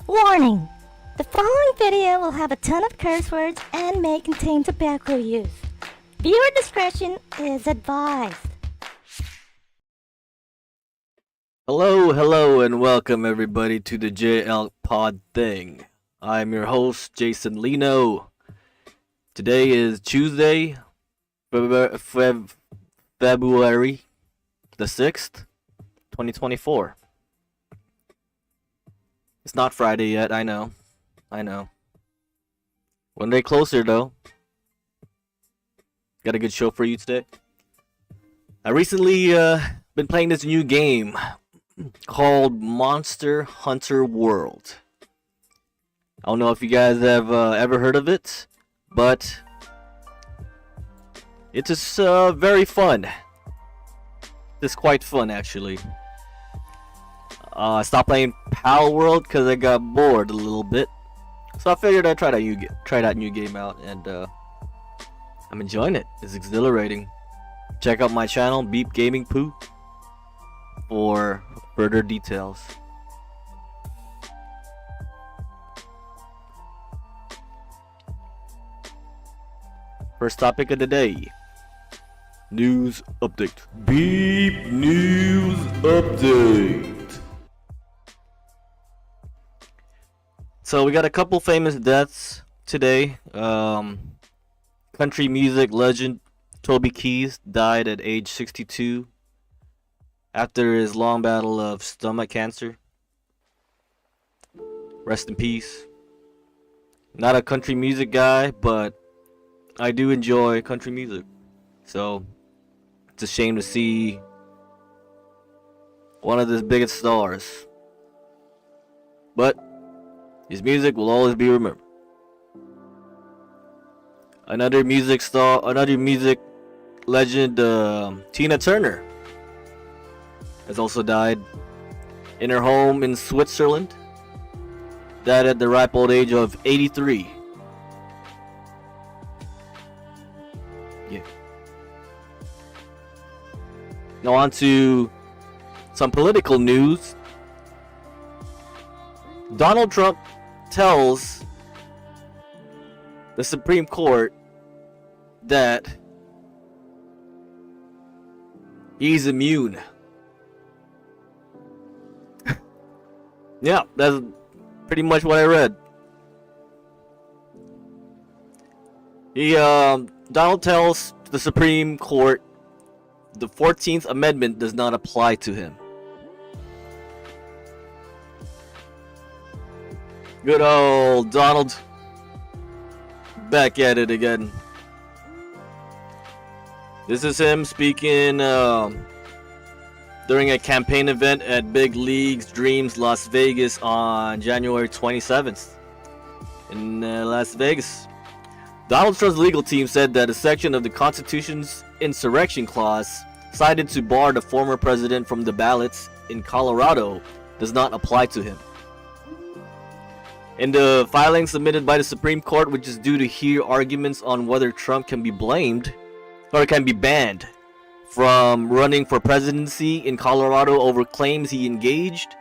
Warning! The following video will have a ton of curse words and may contain tobacco use. Viewer discretion is advised. Hello, and welcome everybody to the TheJLpodthing. I'm your host, Jason Lino. Today is Tuesday, February the 6th, 2024. It's not Friday yet, I know. One day closer, though. Got a good show for you today. I recently been playing this new game called Monster Hunter World. I don't know if you guys have ever heard of it, but it's just very fun. It's quite fun, actually. I stopped playing Pal World because I got bored a little bit, so I figured I'd try that new game out, and I'm enjoying it. It's exhilarating. Check out my channel, Beep Gaming Poo, for further details. First topic of the day. News update. Beep News Update. So we got a couple famous deaths today. Country music legend Toby Keith died at age 62 after his long battle of stomach cancer. Rest in peace. Not a country music guy, but I do enjoy country music. So it's a shame to see one of the biggest stars. But his music will always be remembered. Another music legend, Tina Turner, has also died in her home in Switzerland. Died at the ripe old age of 83. Yeah. Now on to some political news. Donald Trump tells the Supreme Court that he's immune. Yeah, that's pretty much what I read. Donald tells the Supreme Court the 14th Amendment does not apply to him. Good old Donald. Back at it again. This is him speaking during a campaign event at Big Leagues Dreams Las Vegas on January 27th in Las Vegas. Donald Trump's legal team said that a section of the Constitution's insurrection clause cited to bar the former president from the ballots in Colorado does not apply to him. In the filing submitted by the Supreme Court, which is due to hear arguments on whether Trump can be blamed or can be banned from running for presidency in Colorado over claims he engaged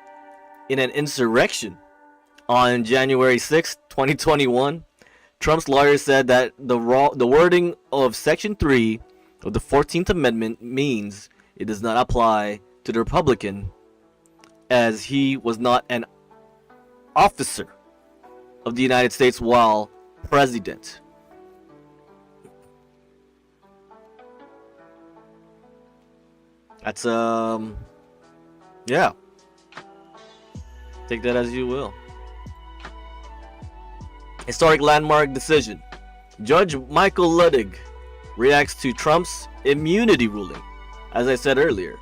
in an insurrection on January 6, 2021, Trump's lawyer said that the wording of Section 3 of the 14th Amendment means it does not apply to the Republican, as he was not an officer of the United States while president. That's yeah. Take that as you will. Historic landmark decision. Judge Michael Ludwig reacts to Trump's immunity ruling, as I said earlier.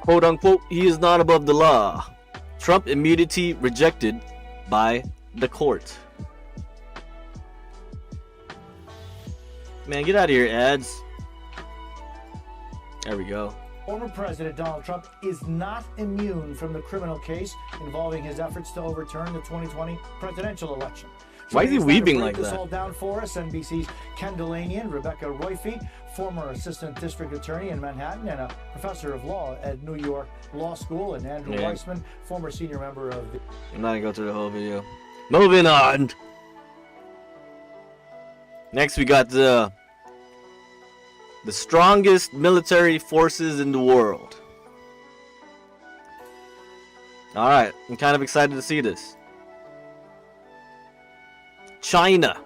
Quote unquote, he is not above the law. Trump immunity rejected by the court. Man, get out of here, ads. There we go. Former President Donald Trump is not immune from the criminal case involving his efforts to overturn the 2020 presidential election. Why is he weeping like this that? all down for us. NBC's Ken Delaney and Rebecca Royfeet former assistant district attorney in Manhattan and a professor of law at New York Law School, and Andrew Weissman, former senior member of the... I'm not gonna go through the whole video. Moving on. Next, we got the strongest military forces in the world. Alright, I'm kind of excited to see this. China,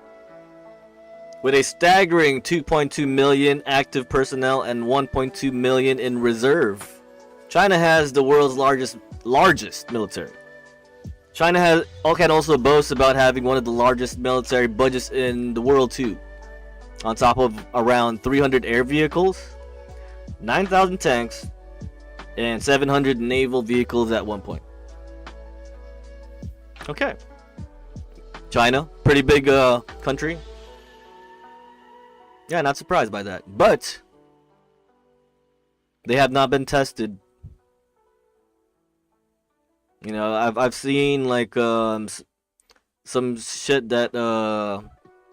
with a staggering 2.2 million active personnel and 1.2 million in reserve. China has the world's largest military. China can also boast about having one of the largest military budgets in the world too. On top of around 300 air vehicles, 9,000 tanks, and 700 naval vehicles at one point. Okay. China, pretty big country. Yeah, not surprised by that. But they have not been tested. You know, I've seen like some shit that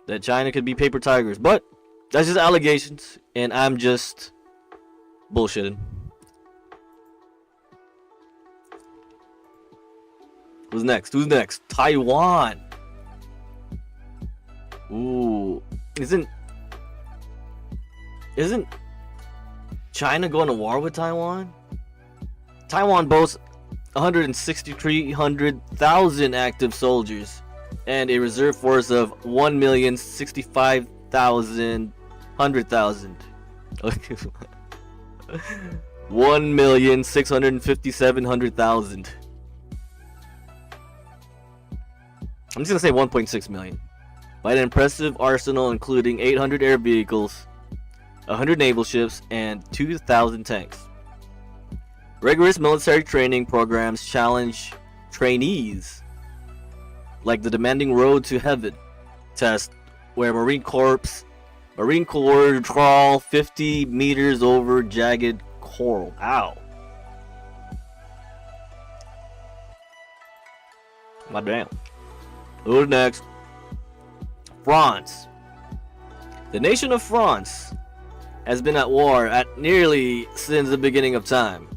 that China could be paper tigers, but that's just allegations, and I'm just bullshitting. Who's next? Who's next? Taiwan. Ooh, isn't China going to war with Taiwan? Taiwan boasts 163,000 active soldiers and a reserve force of 1,065,000 1,657,000. I'm just gonna say 1.6 million. By an impressive arsenal including 800 air vehicles, 100 naval ships, and 2,000 tanks. Rigorous military training programs challenge trainees, like the demanding Road to Heaven test, where Marine Corps crawl 50 meters over jagged coral. Ow. My damn. Who's next? France. The nation of France has been at war nearly since the beginning of time.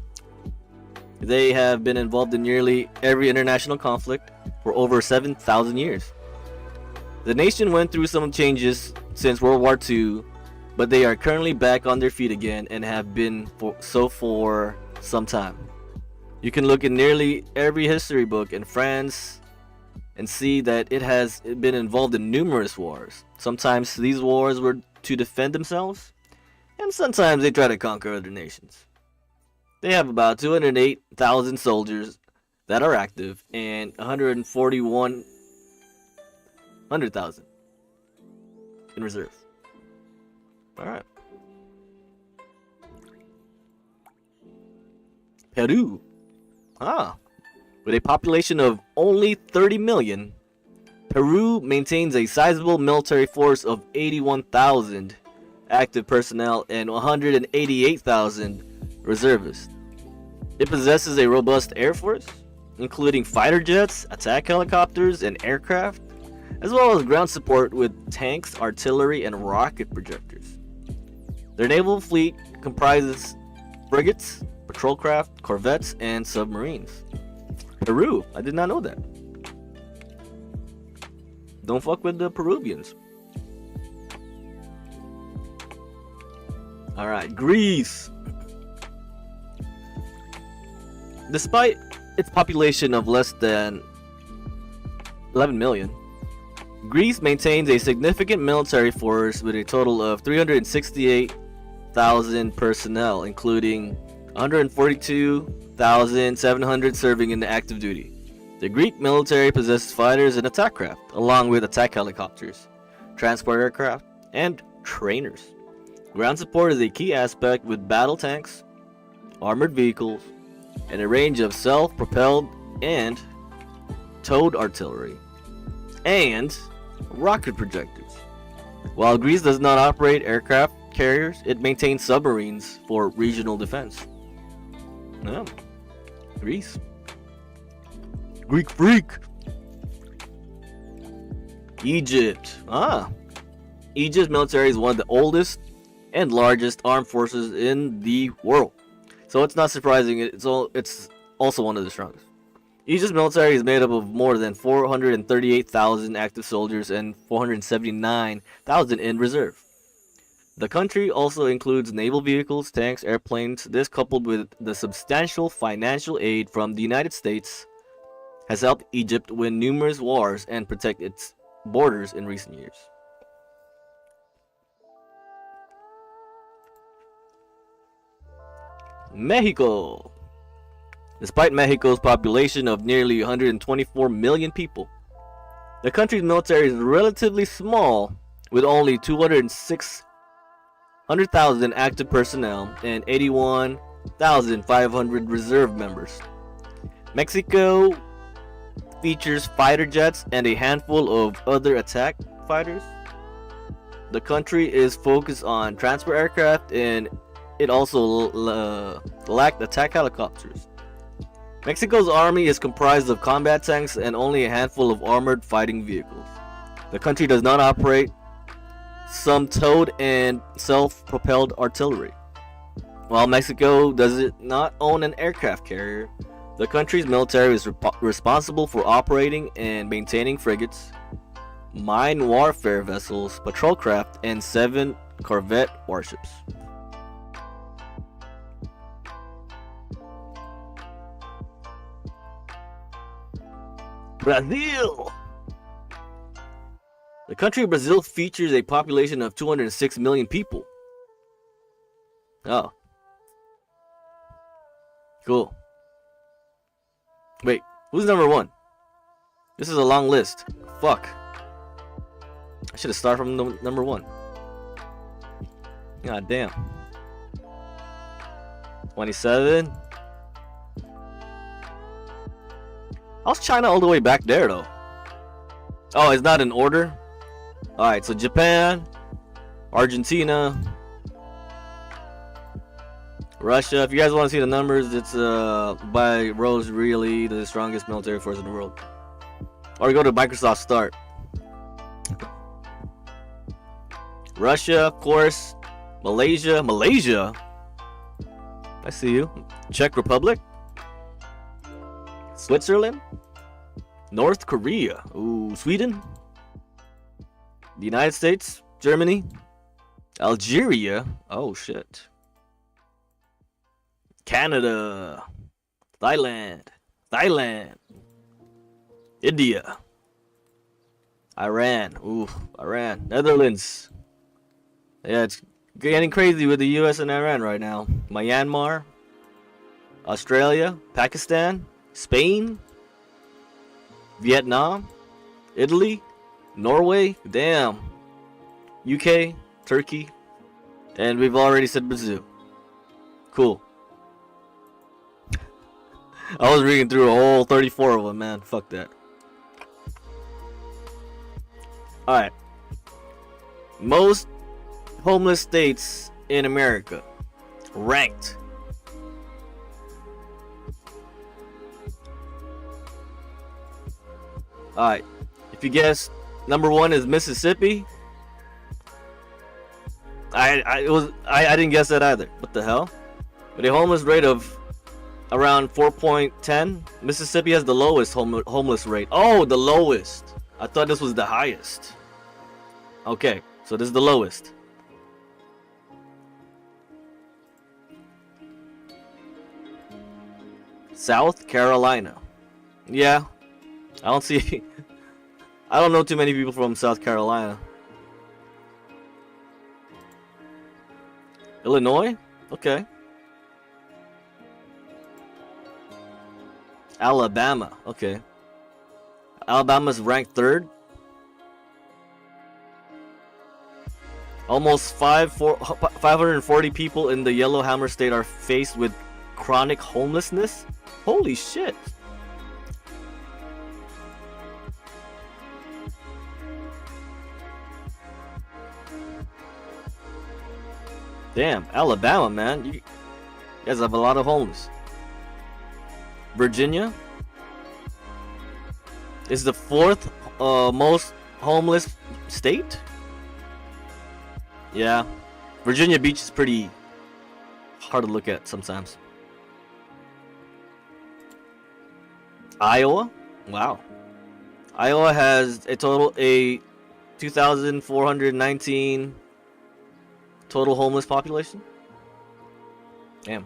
They have been involved in nearly every international conflict for over 7,000 years. The nation went through some changes since World War II, but they are currently back on their feet again and have been for some time. You can look in nearly every history book in France and see that it has been involved in numerous wars. Sometimes these wars were to defend themselves, and sometimes they try to conquer other nations. They have about 208,000 soldiers that are active and 141,000 in reserve. Alright. Peru. With a population of only 30 million, Peru maintains a sizable military force of 81,000 active personnel and 188,000 reservists. It possesses a robust air force, including fighter jets, attack helicopters, and aircraft, as well as ground support with tanks, artillery, and rocket projectors. Their naval fleet comprises frigates, patrol craft, corvettes, and submarines. Peru, I did not know that. Don't fuck with the Peruvians. Alright, Greece. Despite its population of less than 11 million, Greece maintains a significant military force with a total of 368,000 personnel, including 142,700 serving in active duty. The Greek military possesses fighters and attack craft, along with attack helicopters, transport aircraft, and trainers. Ground support is a key aspect with battle tanks, armored vehicles, and a range of self-propelled and towed artillery, and rocket projectors. While Greece does not operate aircraft carriers, it maintains submarines for regional defense. Yeah. Greece. Greek freak. Egypt. Egypt's military is one of the oldest and largest armed forces in the world. So it's not surprising, it's also one of the strongest. Egypt's military is made up of more than 438,000 active soldiers and 479,000 in reserve. The country also includes naval vehicles, tanks, airplanes. This, coupled with the substantial financial aid from the United States, has helped Egypt win numerous wars and protect its borders in recent years. Mexico. Despite Mexico's population of nearly 124 million people, the country's military is relatively small, with only 206,000 active personnel and 81,500 reserve members. Mexico features fighter jets and a handful of other attack fighters. The country is focused on transport aircraft, and it also lacked attack helicopters. Mexico's army is comprised of combat tanks and only a handful of armored fighting vehicles. The country does not operate some towed and self-propelled artillery. While Mexico does not own an aircraft carrier, the country's military is responsible for operating and maintaining frigates, mine warfare vessels, patrol craft, and 7 corvette warships. Brazil! The country of Brazil features a population of 206 million people. Oh. Cool. Wait, who's number 1? This is a long list. Fuck. I should have started from number 1. God damn. 27. How's China all the way back there though? Oh, it's not in order? Alright, so Japan, Argentina, Russia. If you guys want to see the numbers, it's by Rose really the strongest military force in the world. Or go to Microsoft Start. Russia, of course. Malaysia. I see you. Czech Republic. Switzerland. North Korea. Ooh, Sweden. The United States. Germany. Algeria. Oh shit. Canada. Thailand. India. Iran. Ooh, Iran. Netherlands. Yeah, it's getting crazy with the US and Iran right now. Myanmar. Australia. Pakistan. Spain. Vietnam. Italy. Norway. Damn. UK. Turkey. And we've already said Brazil. Cool. I was reading through a whole 34 of them, man. Fuck that. Alright. Most homeless states in America. Ranked. Alright. If you guess, number 1 is Mississippi. I didn't guess that either. What the hell? With a homeless rate of around 4.10, Mississippi has the lowest homeless rate. Oh, the lowest. I thought this was the highest. Okay, so this is the lowest. South Carolina. Yeah, I don't see. I don't know too many people from South Carolina. Illinois? Okay. Alabama. Okay. Alabama's ranked 3rd. Almost 540 people in the Yellowhammer State are faced with chronic homelessness. Holy shit. Damn, Alabama, man. You guys have a lot of homeless. Virginia is the 4th most homeless state. Yeah, Virginia Beach is pretty hard to look at sometimes. Iowa? Wow. Iowa has a 2,419 total homeless population. Damn.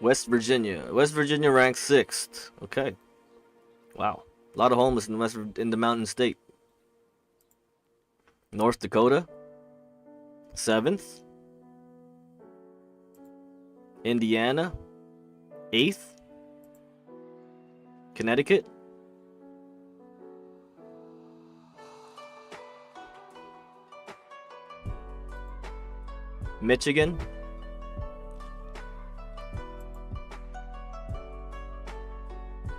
West Virginia. West Virginia ranks 6th. Okay. Wow. A lot of homeless in the Mountain State. North Dakota, 7th. Indiana, 8th. Connecticut, Michigan,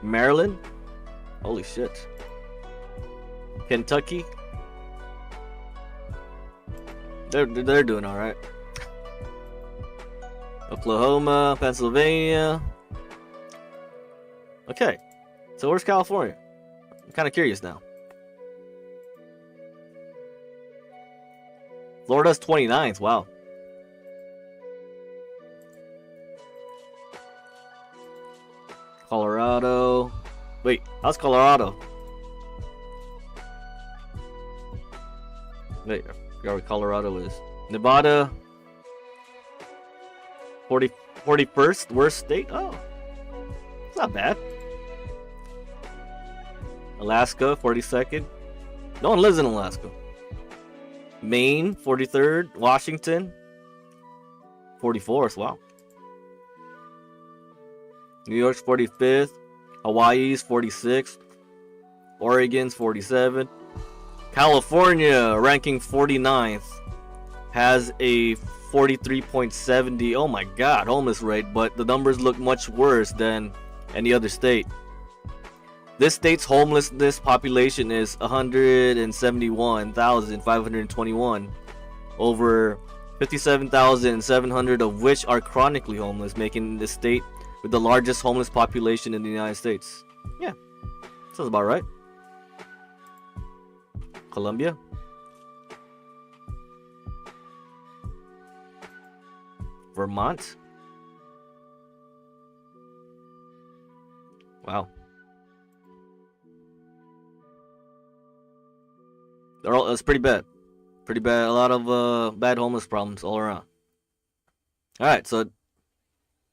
Maryland, holy shit, Kentucky, they're doing all right. Oklahoma, Pennsylvania. Okay, so where's California? I'm kind of curious now. Florida's 29th. Wow. Colorado. Wait, how's Colorado? Wait, I forgot where Colorado is. Nevada. 41st worst state? Oh, it's not bad. Alaska, 42nd. No one lives in Alaska. Maine, 43rd. Washington, 44th. Wow. New York's 45th. Hawaii's 46th. Oregon's 47th. California, ranking 49th, has a 43.70. Oh my god, homeless rate, but the numbers look much worse than any other state. This state's homelessness population is 171,521, over 57,700 of which are chronically homeless, making the state with the largest homeless population in the United States. Yeah, sounds about right. Colombia, Vermont. Wow. It's pretty bad. Pretty bad. A lot of bad homeless problems all around. Alright, so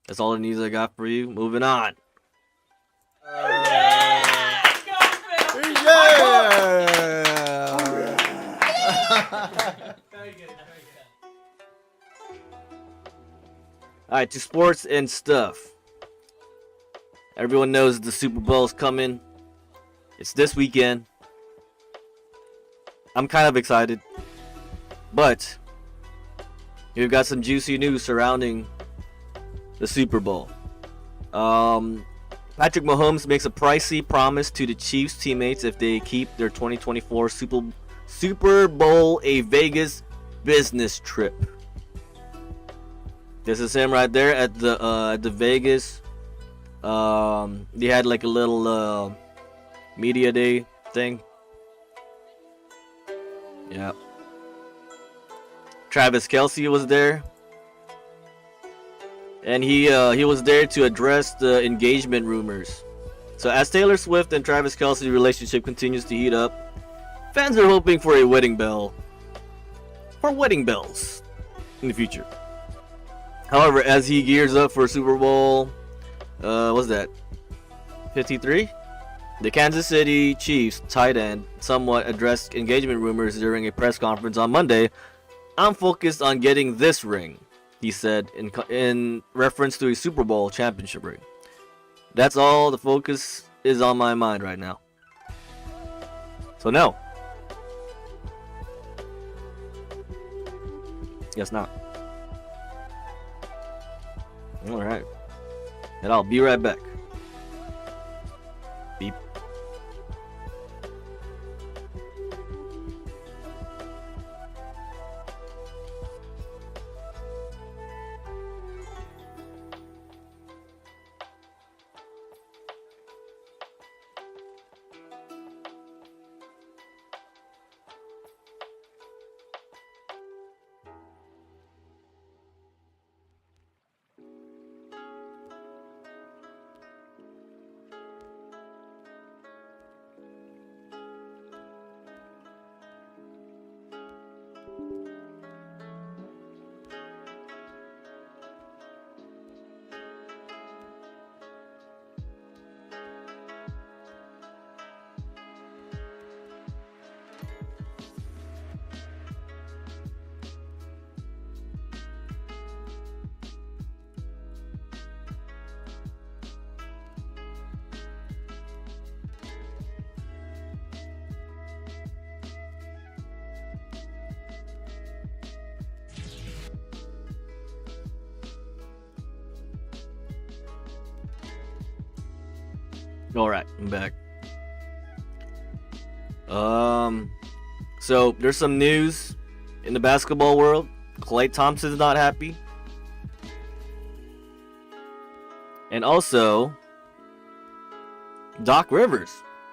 that's all the news I got for you. Moving on. Alright, to sports and stuff. Everyone knows the Super Bowl's coming. It's this weekend. I'm kind of excited. But we've got some juicy news surrounding the Super Bowl. Patrick Mahomes makes a pricey promise to the Chiefs teammates if they keep their 2024 Super Bowl a Vegas business trip. This is him right there at the Vegas. They had like a little media day thing. Yeah. Travis Kelce was there, and he was there to address the engagement rumors. So as Taylor Swift and Travis Kelce's relationship continues to heat up, fans are hoping for a wedding bells in the future. However, as he gears up for Super Bowl, what's that? 53? The Kansas City Chiefs tight end somewhat addressed engagement rumors during a press conference on Monday. "I'm focused on getting this ring," he said in reference to a Super Bowl championship ring. "That's all the focus is on my mind right now." So no. Guess not. Alright. And I'll be right back. Beep. All right, I'm back. So there's some news in the basketball world. Klay Thompson's not happy. And also, Doc Rivers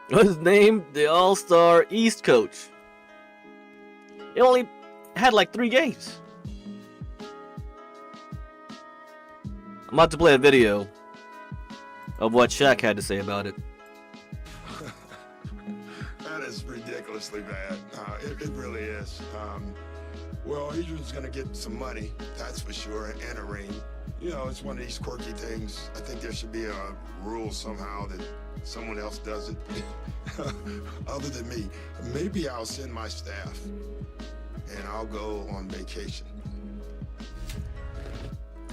was named the All-Star East coach. He only had like 3 games. I'm about to play a video of what Shaq had to say about it. That is ridiculously bad. It really is. Well, he's just going to get some money, that's for sure, and a ring. You know, it's one of these quirky things. I think there should be a rule somehow that someone else does it other than me. Maybe I'll send my staff and I'll go on vacation.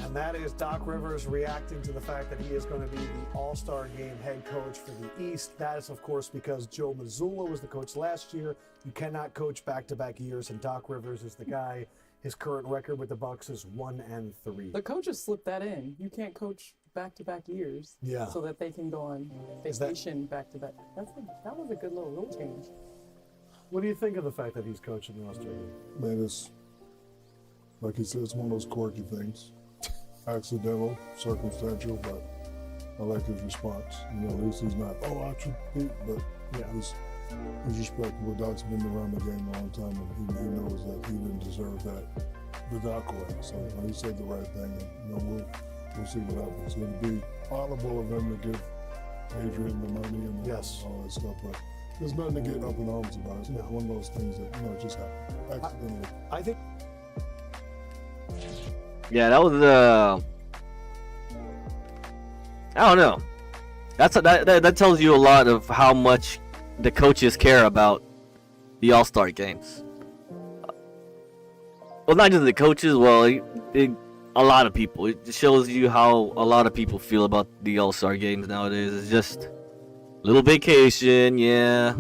And that is Doc Rivers reacting to the fact that he is going to be the All-Star Game head coach for the East. That is, of course, because Joe Mazzulla was the coach last year. You cannot coach back-to-back years, and Doc Rivers is the guy. His current record with the Bucks is 1-3. The coaches slipped that in. You can't coach back-to-back years, so that they can go on vacation back-to-back. That was a good little rule change. What do you think of the fact that he's coaching the All-Star Game? Man, it's like he said, it's one of those quirky things. Accidental, circumstantial, but I like his response. You know, at least he's not, I should beat, but he's respectable. Doc's been around the game a long time, and he knows that he didn't deserve that the Doc way. So he said the right thing, and you know, we'll see what happens. It'd be honorable of him to give Adrian the money and all that stuff, but there's nothing to get up in arms about. It's not one of those things that, you know, just happened accidentally. I think. Yeah, that was I don't know. That tells you a lot of how much the coaches care about the All-Star games. Well, not just the coaches. Well, a lot of people. It shows you how a lot of people feel about the All-Star games nowadays. It's just a little vacation, yeah.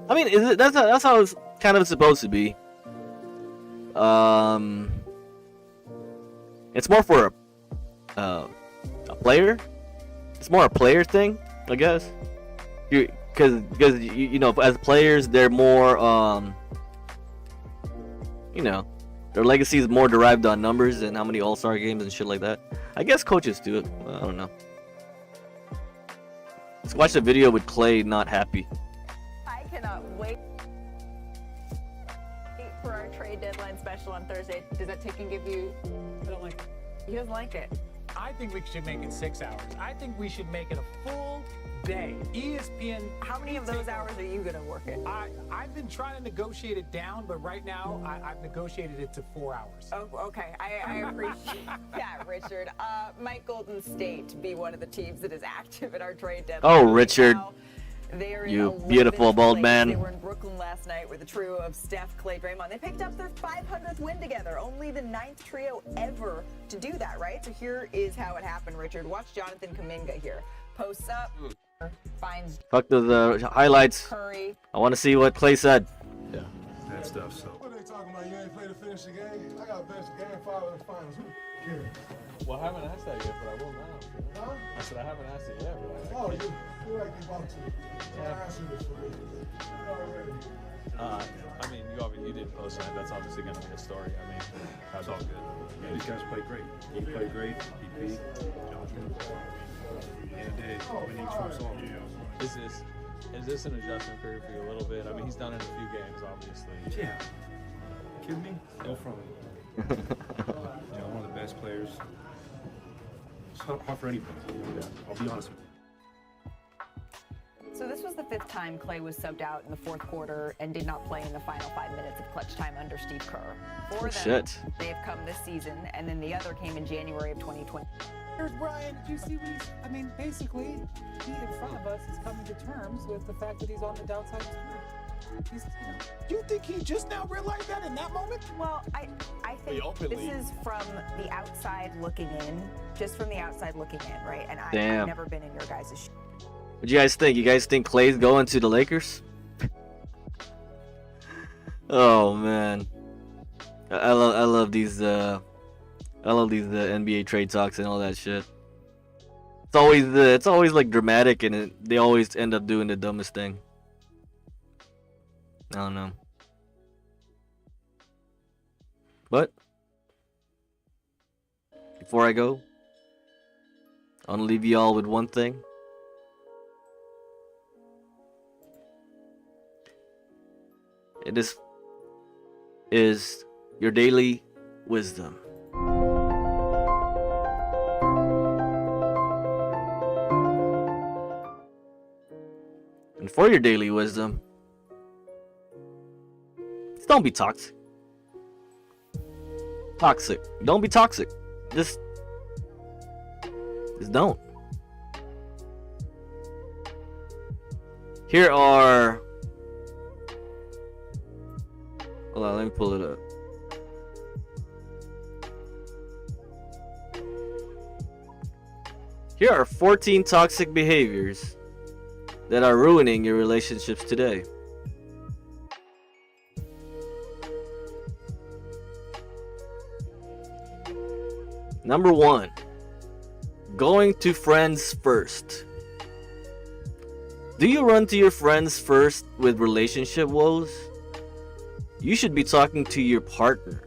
I mean, that's how it's kind of supposed to be. It's more for a player. It's more a player thing, I guess. Because you know, as players, they're more you know, their legacy is more derived on numbers and how many All-Star games and shit like that. I guess coaches do it. I don't know. Let's watch the video with Klay not happy. I cannot wait for our trade deadline special on Thursday. Does that take and give you? I don't like it. He doesn't like it. I think we should make it 6 hours. I think we should make it a full day. ESPN. How many of those hours are you going to work it? I've been trying to negotiate it down, but right now I've negotiated it to 4 hours. Oh, okay. I appreciate that, Richard. Might Golden State be one of the teams that is active at our trade deadline? Oh, Richard. They're You beautiful bald man. They were in Brooklyn last night with a trio of Steph, Klay, Draymond. They picked up their 500th win together. Only the 9th trio ever to do that, right? So here is how it happened, Richard. Watch Jonathan Kuminga here. Posts up, finds Fuck the highlights. Curry. I want to see what Klay said. Yeah, that stuff, so. What are they talking about? You ain't played to finish the game? I got to finish the game 5 of the finals. Who cares? Well, I haven't asked that yet, but I will now. Huh? I said I haven't asked it yet, but Oh, you're like you're about to. Yeah. Answer this for me. Already. I mean, you didn't post that. That's obviously going to be a story. I mean, that's all good. Yeah, these guys played great. He played great. He beat Johnson. And did when each one saw him. Is this an adjustment period for you a little bit? I mean, he's done it in a few games, obviously. Yeah. Kidding me? Go from it. You know, one of the best players. It's not hard for anybody. I'll be honest with you. So this was the 5th time Klay was subbed out in the 4th quarter and did not play in the final 5 minutes of clutch time under Steve Kerr. For them, Shit. they have come this season, and then the other came in January of 2020. Brian, did you see what he's? I mean, basically, he in front of us is coming to terms with the fact that he's on the downside of his career. He's, you know, You think he just now realized that in that moment? Well, I think this is from the outside looking in, just from the outside looking in, right? And Damn. I've never been in your guys' shoes. What do you guys think? You guys think Klay's going to the Lakers? Oh man, I love these NBA trade talks and all that shit. it's always like dramatic, and they always end up doing the dumbest thing. I don't know. But before I go, I want to leave you all with one thing. It is your daily wisdom. And for your daily wisdom, just don't be toxic. Don't be toxic. Just don't. Here are. Hold on, let me pull it up. Here are 14 toxic behaviors that are ruining your relationships today. Number 1, going to friends first. Do you run to your friends first with relationship woes? You should be talking to your partner.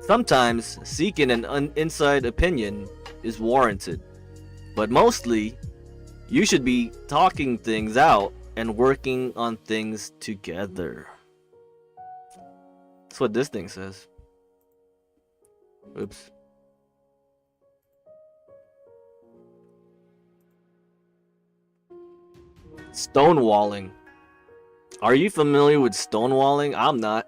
Sometimes seeking an inside opinion is warranted, but mostly you should be talking things out and working on things together. That's what this thing says. Oops. Stonewalling. Are you familiar with stonewalling? I'm not.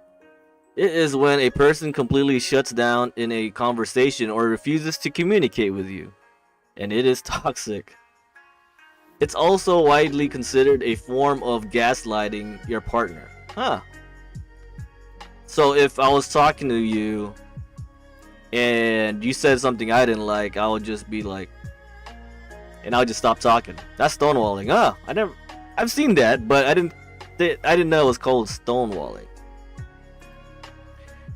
It is when a person completely shuts down in a conversation or refuses to communicate with you, and it is toxic. It's also widely considered a form of gaslighting your partner. Huh. So if I was talking to you and you said something I didn't like, I would just be like, and I'll just stop talking. That's stonewalling. I've seen that, but I didn't know it was called stonewalling.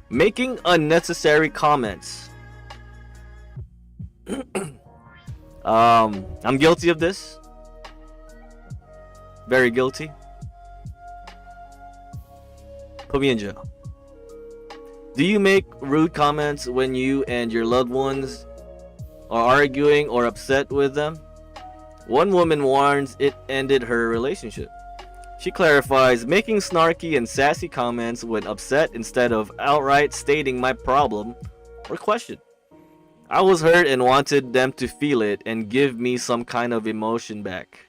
Making unnecessary comments. I'm guilty of this. Very guilty. Put me in jail. Do you make rude comments when you and your loved ones are arguing or upset with them? One woman warns it ended her relationship. She clarifies, making snarky and sassy comments when upset instead of outright stating my problem or question. I was hurt and wanted them to feel it and give me some kind of emotion back.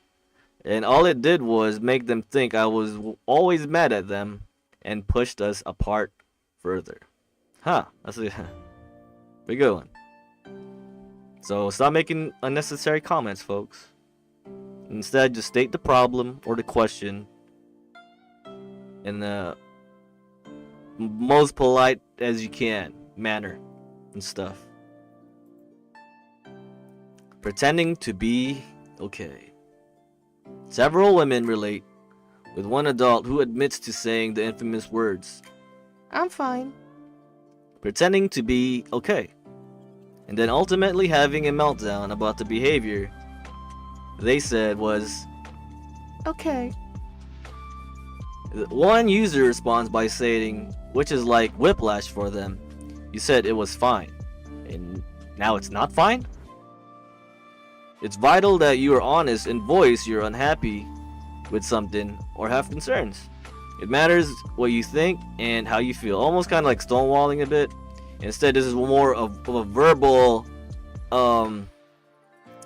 And all it did was make them think I was always mad at them and pushed us apart further. Huh, that's a pretty good one. So stop making unnecessary comments, folks. Instead, just state the problem or the question in the most polite as you can manner and stuff. Pretending to be okay. Several women relate with one adult who admits to saying the infamous words, "I'm fine," pretending to be okay, and then ultimately having a meltdown about the behavior they said was okay. One user responds by saying, which is like whiplash for them, "You said it was fine, and now it's not fine?" It's vital that you are honest and voice you're unhappy with something or have concerns. It matters what you think and how you feel. Almost kind of like stonewalling a bit. Instead, this is more of a verbal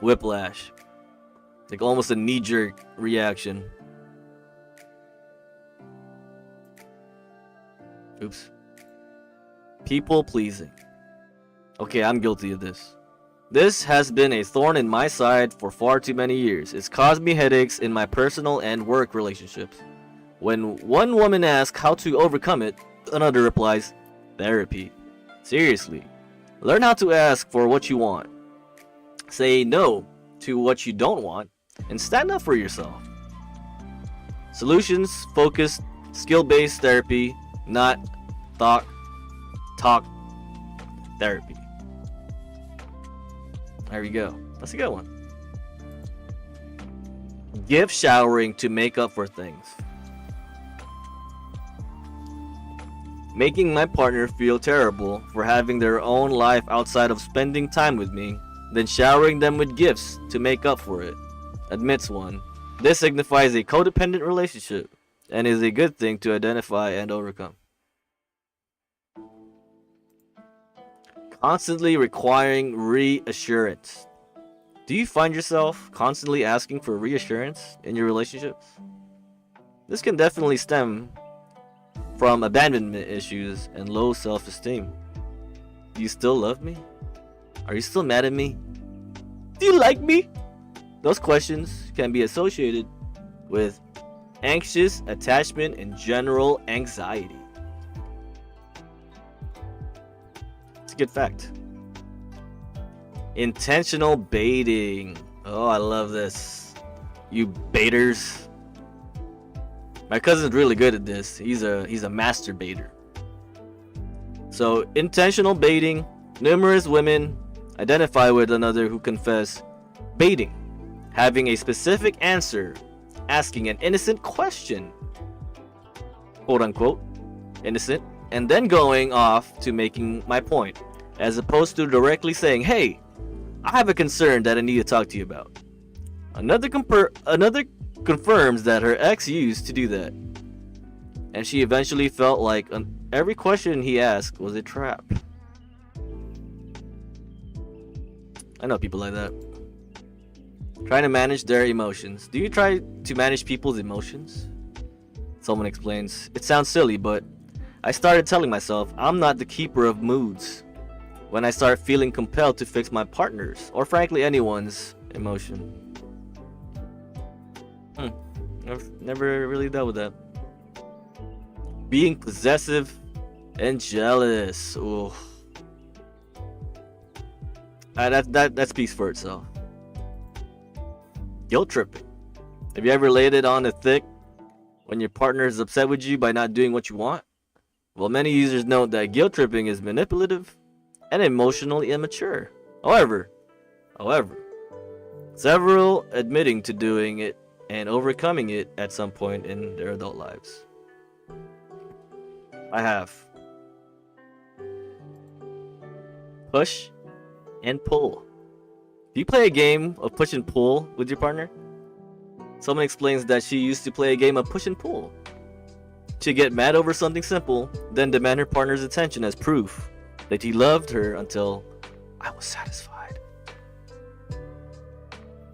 whiplash. Like almost a knee-jerk reaction. Oops. People pleasing. Okay, I'm guilty of this. This has been a thorn in my side for far too many years. It's caused me headaches in my personal and work relationships. When one woman asks how to overcome it, another replies, "Therapy." Seriously. Learn how to ask for what you want. Say no to what you don't want, and stand up for yourself. Solutions focused, skill-based therapy, not talk therapy. There we go. That's a good one. gift showering to make up for things. Making my partner feel terrible for having their own life outside of spending time with me, then showering them with gifts to make up for it. Admits one. This signifies a codependent relationship and is a good thing to identify and overcome. Constantly requiring reassurance. Do you find yourself constantly asking for reassurance in your relationships? This can definitely stem from abandonment issues and low self-esteem. Do you still love me? Are you still mad at me? Do you like me? Those questions can be associated with anxious attachment and general anxiety. It's a good fact. Intentional baiting. Oh, I love this. You baiters. My cousin's really good at this. He's a master baiter. So, intentional baiting. Numerous women identify with another who confess baiting, having a specific answer, asking an innocent question, quote unquote, innocent, and then going off to making my point, as opposed to directly saying, hey, I have a concern that I need to talk to you about. Another confirms that her ex used to do that, and she eventually felt like every question he asked was a trap. I know people like that. Trying to manage their emotions. Do you try to manage people's emotions? Someone explains. It sounds silly, but I started telling myself I'm not the keeper of moods when I start feeling compelled to fix my partner's, or frankly anyone's, emotion. I've never really dealt with that. Being possessive and jealous. Ooh. That speaks for itself. Guilt tripping. Have you ever laid it on the thick when your partner is upset with you by not doing what you want? Well, many users note that guilt tripping is manipulative and emotionally immature. However, several admitting to doing it and overcoming it at some point in their adult lives. I have. Push and pull. Do you play a game of push and pull with your partner? Someone explains that she used to play a game of push and pull. She'd get mad over something simple, then demand her partner's attention as proof that he loved her until I was satisfied.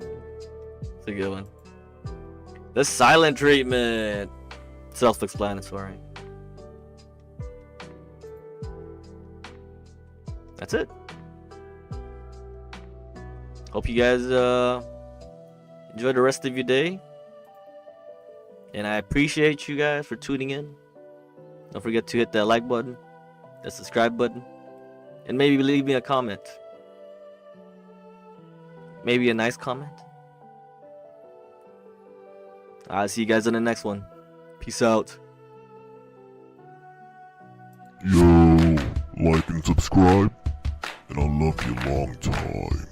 It's a good one. The silent treatment. Self-explanatory. That's it. Hope you guys enjoy the rest of your day. And I appreciate you guys for tuning in. Don't forget to hit that like button, the subscribe button, and maybe leave me a comment. Maybe a nice comment. I'll see you guys in the next one. Peace out. Yo, like and subscribe, and I'll love you long time.